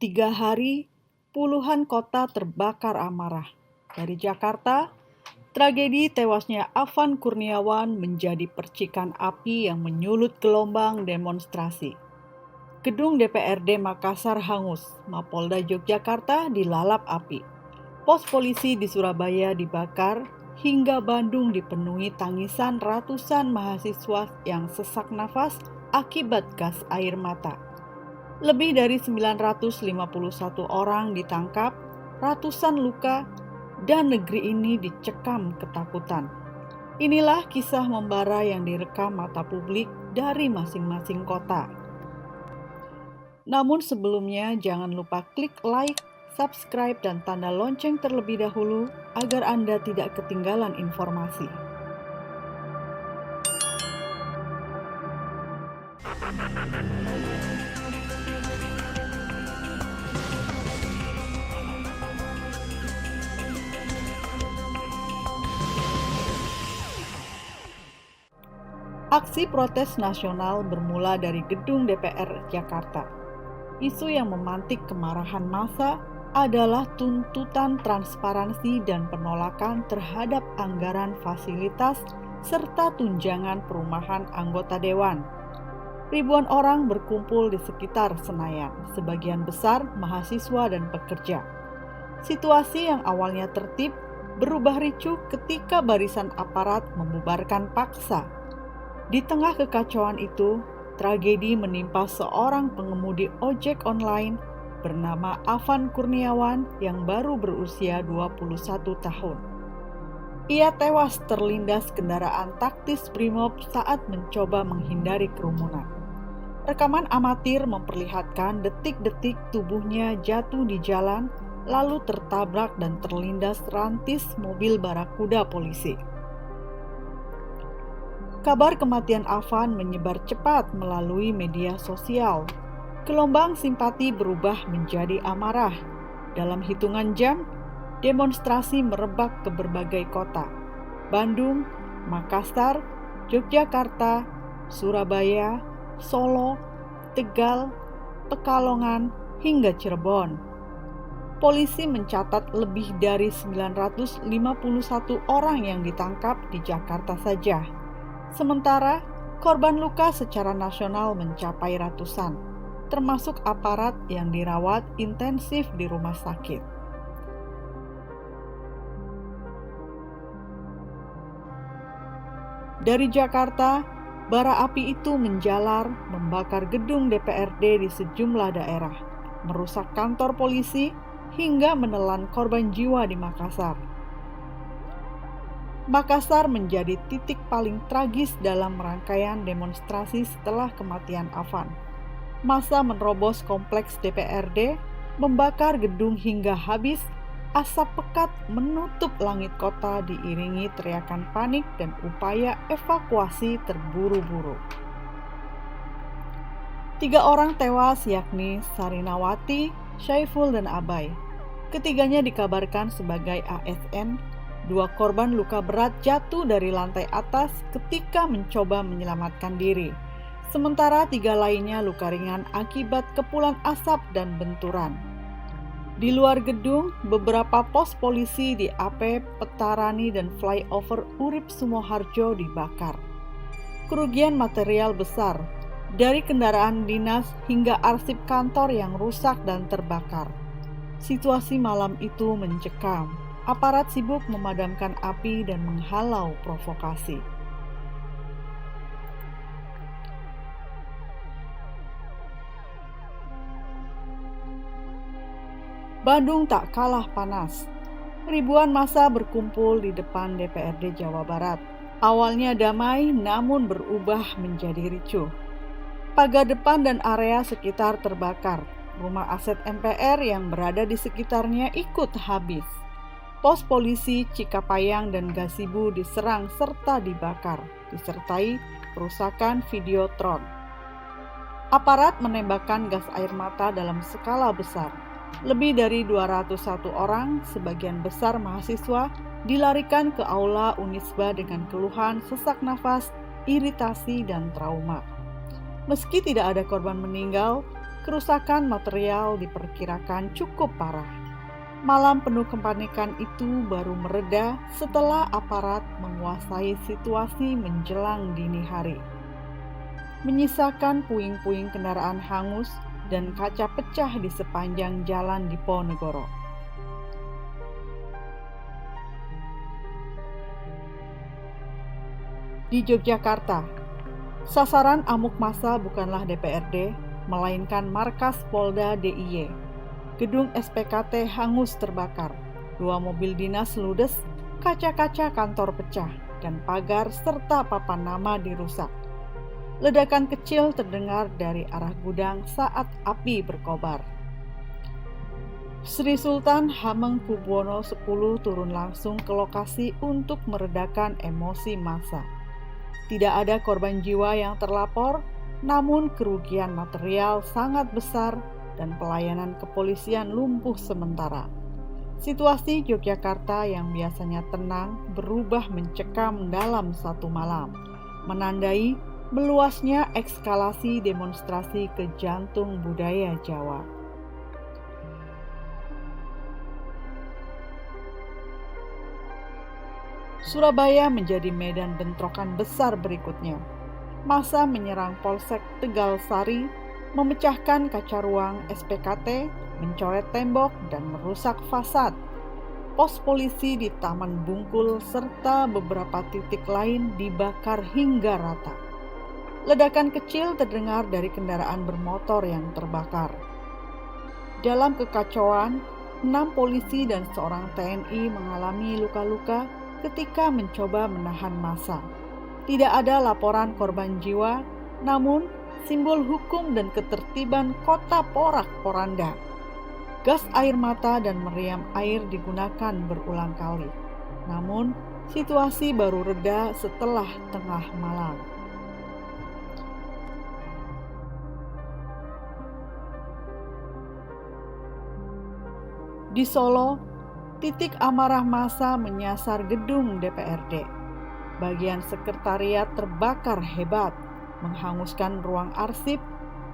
3 hari, puluhan kota terbakar amarah. Dari Jakarta, tragedi tewasnya Afan Kurniawan menjadi percikan api yang menyulut gelombang demonstrasi. Gedung DPRD Makassar hangus, Mapolda Yogyakarta dilalap api. Pos polisi di Surabaya dibakar, hingga Bandung dipenuhi tangisan ratusan mahasiswa yang sesak nafas akibat gas air mata. Lebih dari 951 orang ditangkap, ratusan luka, dan negeri ini dicekam ketakutan. Inilah kisah membara yang direkam mata publik dari masing-masing kota. Namun sebelumnya jangan lupa klik like, subscribe, dan tanda lonceng terlebih dahulu agar Anda tidak ketinggalan informasi. Aksi protes nasional bermula dari gedung DPR Jakarta. Isu yang memantik kemarahan massa adalah tuntutan transparansi dan penolakan terhadap anggaran fasilitas serta tunjangan perumahan anggota dewan. Ribuan orang berkumpul di sekitar Senayan, sebagian besar mahasiswa dan pekerja. Situasi yang awalnya tertib berubah ricuh ketika barisan aparat membubarkan paksa. Di tengah kekacauan itu, tragedi menimpa seorang pengemudi ojek online bernama Afan Kurniawan yang baru berusia 21 tahun. Ia tewas terlindas kendaraan taktis Brimob saat mencoba menghindari kerumunan. Rekaman amatir memperlihatkan detik-detik tubuhnya jatuh di jalan, lalu tertabrak dan terlindas rantis mobil barakuda polisi. Kabar kematian Afan menyebar cepat melalui media sosial. Gelombang simpati berubah menjadi amarah. Dalam hitungan jam, demonstrasi merebak ke berbagai kota. Bandung, Makassar, Yogyakarta, Surabaya, Solo, Tegal, Pekalongan, hingga Cirebon. Polisi mencatat lebih dari 951 orang yang ditangkap di Jakarta saja. Sementara, korban luka secara nasional mencapai ratusan, termasuk aparat yang dirawat intensif di rumah sakit. Dari Jakarta, bara api itu menjalar, membakar gedung DPRD di sejumlah daerah, merusak kantor polisi, hingga menelan korban jiwa di Makassar. Makassar menjadi titik paling tragis dalam rangkaian demonstrasi setelah kematian Afan. Massa menerobos kompleks DPRD, membakar gedung hingga habis, asap pekat menutup langit kota diiringi teriakan panik dan upaya evakuasi terburu-buru. 3 orang tewas yakni Sarinawati, Syaiful, dan Abai. Ketiganya dikabarkan sebagai ASN. 2 korban luka berat jatuh dari lantai atas ketika mencoba menyelamatkan diri. Sementara 3 lainnya luka ringan akibat kepulan asap dan benturan. Di luar gedung, beberapa pos polisi di AP, Petarani, dan flyover Urip Sumoharjo dibakar. Kerugian material besar, dari kendaraan dinas hingga arsip kantor yang rusak dan terbakar. Situasi malam itu mencekam. Aparat sibuk memadamkan api dan menghalau provokasi. Bandung tak kalah panas. Ribuan massa berkumpul di depan DPRD Jawa Barat. Awalnya damai, namun berubah menjadi ricuh. Pagar depan dan area sekitar terbakar. Rumah aset MPR yang berada di sekitarnya ikut habis. Pos polisi Cikapayang dan Gasibu diserang serta dibakar, disertai perusakan Videotron. Aparat menembakkan gas air mata dalam skala besar. Lebih dari 201 orang, sebagian besar mahasiswa, dilarikan ke aula Unisba dengan keluhan sesak nafas, iritasi, dan trauma. Meski tidak ada korban meninggal, Kerusakan material diperkirakan cukup parah. Malam penuh kepanikan itu baru mereda setelah aparat menguasai situasi menjelang dini hari, menyisakan puing-puing kendaraan hangus dan kaca pecah di sepanjang jalan Diponegoro. Di Yogyakarta, sasaran amuk massa bukanlah DPRD, melainkan markas Polda DIY. Gedung SPKT hangus terbakar, 2 mobil dinas ludes, kaca-kaca kantor pecah, dan pagar serta papan nama dirusak. Ledakan kecil terdengar dari arah gudang saat api berkobar. Sri Sultan Hamengkubuwono X turun langsung ke lokasi untuk meredakan emosi massa. Tidak ada korban jiwa yang terlapor, namun kerugian material sangat besar dan pelayanan kepolisian lumpuh sementara. Situasi Yogyakarta yang biasanya tenang berubah mencekam dalam satu malam, menandai meluasnya eskalasi demonstrasi ke jantung budaya Jawa. Surabaya menjadi medan bentrokan besar berikutnya. Massa menyerang Polsek Tegal Sari, memecahkan kaca ruang SPKT, mencoret tembok, dan merusak fasad. Pos polisi di Taman Bungkul serta beberapa titik lain dibakar hingga rata. Ledakan kecil terdengar dari kendaraan bermotor yang terbakar. Dalam kekacauan, 6 polisi dan seorang TNI mengalami luka-luka ketika mencoba menahan massa. Tidak ada laporan korban jiwa, namun simbol hukum dan ketertiban kota porak-poranda. Gas air mata dan meriam air digunakan berulang kali. Namun, situasi baru reda setelah tengah malam. Di Solo, titik amarah massa menyasar gedung DPRD. Bagian sekretariat terbakar hebat, menghanguskan ruang arsip,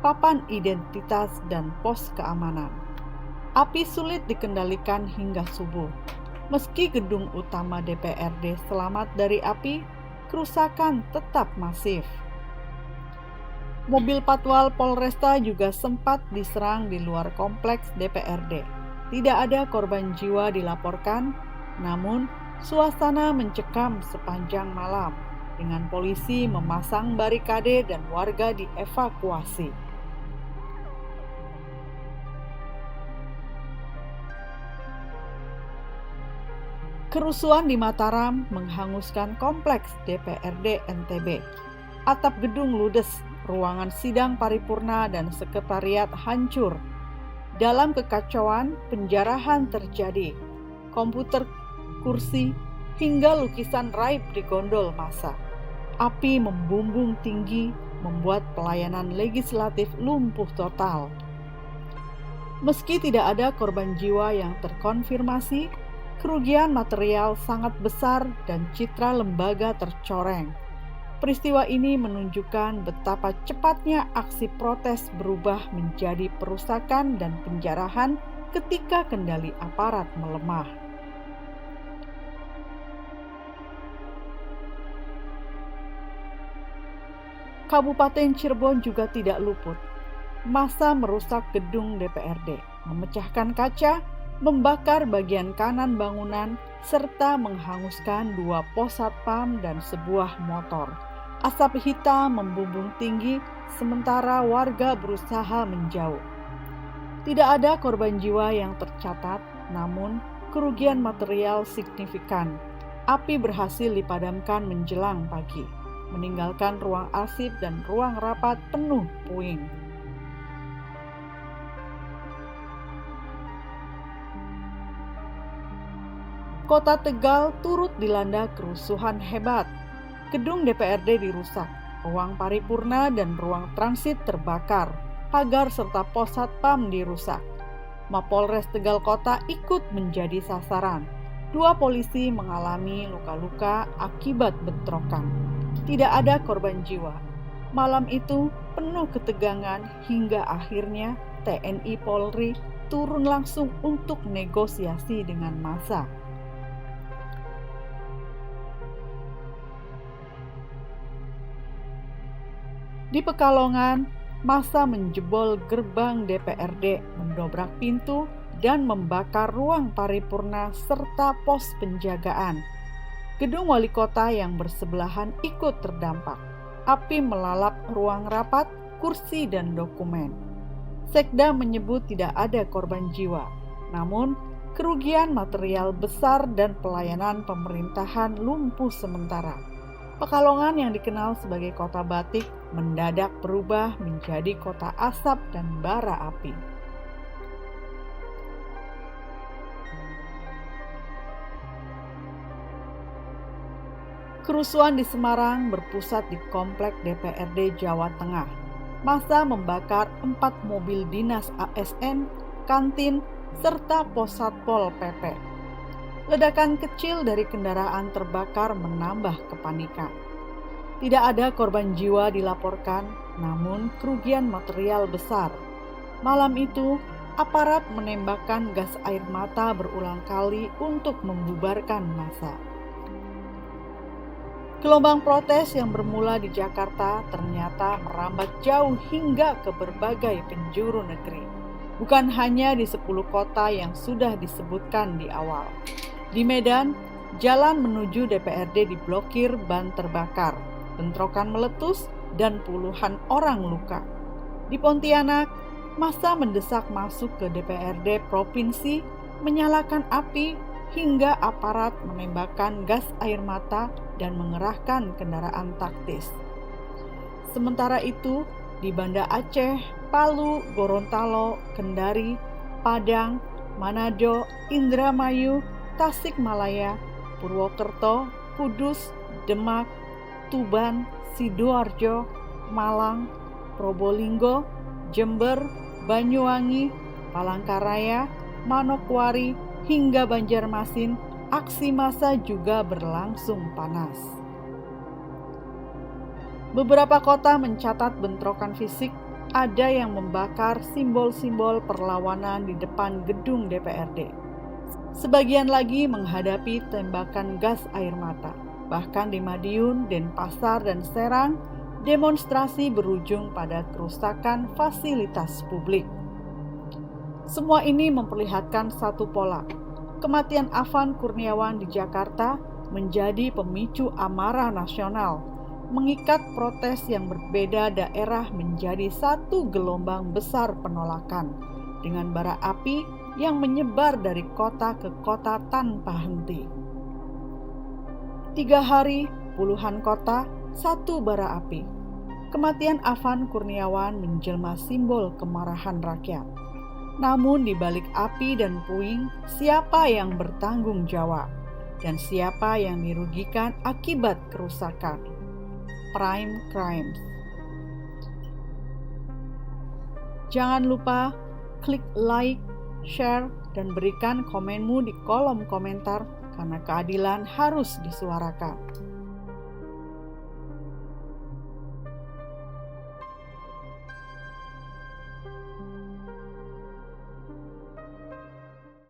papan identitas, dan pos keamanan. Api sulit dikendalikan hingga subuh. Meski gedung utama DPRD selamat dari api, kerusakan tetap masif. Mobil patwal Polresta juga sempat diserang di luar kompleks DPRD. Tidak ada korban jiwa dilaporkan, namun suasana mencekam sepanjang malam dengan polisi memasang barikade dan warga dievakuasi. Kerusuhan di Mataram menghanguskan kompleks DPRD NTB. Atap gedung ludes, ruangan sidang paripurna dan sekretariat hancur. Dalam kekacauan, penjarahan terjadi. Komputer, kursi, hingga lukisan raib digondol massa. Api membumbung tinggi, membuat pelayanan legislatif lumpuh total. Meski tidak ada korban jiwa yang terkonfirmasi, kerugian material sangat besar dan citra lembaga tercoreng. Peristiwa ini menunjukkan betapa cepatnya aksi protes berubah menjadi perusakan dan penjarahan ketika kendali aparat melemah. Kabupaten Cirebon juga tidak luput. Massa merusak gedung DPRD, memecahkan kaca, membakar bagian kanan bangunan, serta menghanguskan 2 pos satpam dan sebuah motor. Asap hitam membumbung tinggi, sementara warga berusaha menjauh. Tidak ada korban jiwa yang tercatat, namun kerugian material signifikan. Api berhasil dipadamkan menjelang pagi, meninggalkan ruang arsip dan ruang rapat penuh puing. Kota Tegal turut dilanda kerusuhan hebat. Gedung DPRD dirusak, ruang paripurna dan ruang transit terbakar, pagar serta pos satpam dirusak. Mapolres Tegal Kota ikut menjadi sasaran. 2 polisi mengalami luka-luka akibat bentrokan. Tidak ada korban jiwa. Malam itu penuh ketegangan hingga akhirnya TNI Polri turun langsung untuk negosiasi dengan massa. Di Pekalongan, massa menjebol gerbang DPRD, mendobrak pintu, dan membakar ruang paripurna serta pos penjagaan. Gedung wali kota yang bersebelahan ikut terdampak. Api melalap ruang rapat, kursi, dan dokumen. Sekda menyebut tidak ada korban jiwa, namun kerugian material besar dan pelayanan pemerintahan lumpuh sementara. Pekalongan yang dikenal sebagai kota batik mendadak berubah menjadi kota asap dan bara api. Kerusuhan di Semarang berpusat di komplek DPRD Jawa Tengah. Massa membakar 4 mobil dinas ASN, kantin, serta pos Satpol PP. Ledakan kecil dari kendaraan terbakar menambah kepanikan. Tidak ada korban jiwa dilaporkan, namun kerugian material besar. Malam itu, aparat menembakkan gas air mata berulang kali untuk membubarkan massa. Gelombang protes yang bermula di Jakarta ternyata merambat jauh hingga ke berbagai penjuru negeri. Bukan hanya di 10 kota yang sudah disebutkan di awal. Di Medan, jalan menuju DPRD diblokir ban terbakar, bentrokan meletus, dan puluhan orang luka. Di Pontianak, massa mendesak masuk ke DPRD provinsi, menyalakan api, hingga aparat menembakkan gas air mata dan mengerahkan kendaraan taktis. Sementara itu, di Banda Aceh, Palu, Gorontalo, Kendari, Padang, Manado, Indramayu, Tasikmalaya, Purwokerto, Kudus, Demak, Tuban, Sidoarjo, Malang, Probolinggo, Jember, Banyuwangi, Palangkaraya, Manokwari, hingga Banjarmasin, aksi massa juga berlangsung panas. Beberapa kota mencatat bentrokan fisik, ada yang membakar simbol-simbol perlawanan di depan gedung DPRD. Sebagian lagi menghadapi tembakan gas air mata. Bahkan di Madiun, Denpasar, dan Serang, demonstrasi berujung pada kerusakan fasilitas publik. Semua ini memperlihatkan satu pola. Kematian Afan Kurniawan di Jakarta menjadi pemicu amarah nasional, mengikat protes yang berbeda daerah menjadi satu gelombang besar penolakan, dengan bara api yang menyebar dari kota ke kota tanpa henti. 3 hari, puluhan kota, satu bara api. Kematian Afan Kurniawan menjelma simbol kemarahan rakyat. Namun di balik api dan puing, siapa yang bertanggung jawab? Dan siapa yang dirugikan akibat kerusakan? Prime Crimes. Jangan lupa klik like, share, dan berikan komenmu di kolom komentar karena keadilan harus disuarakan.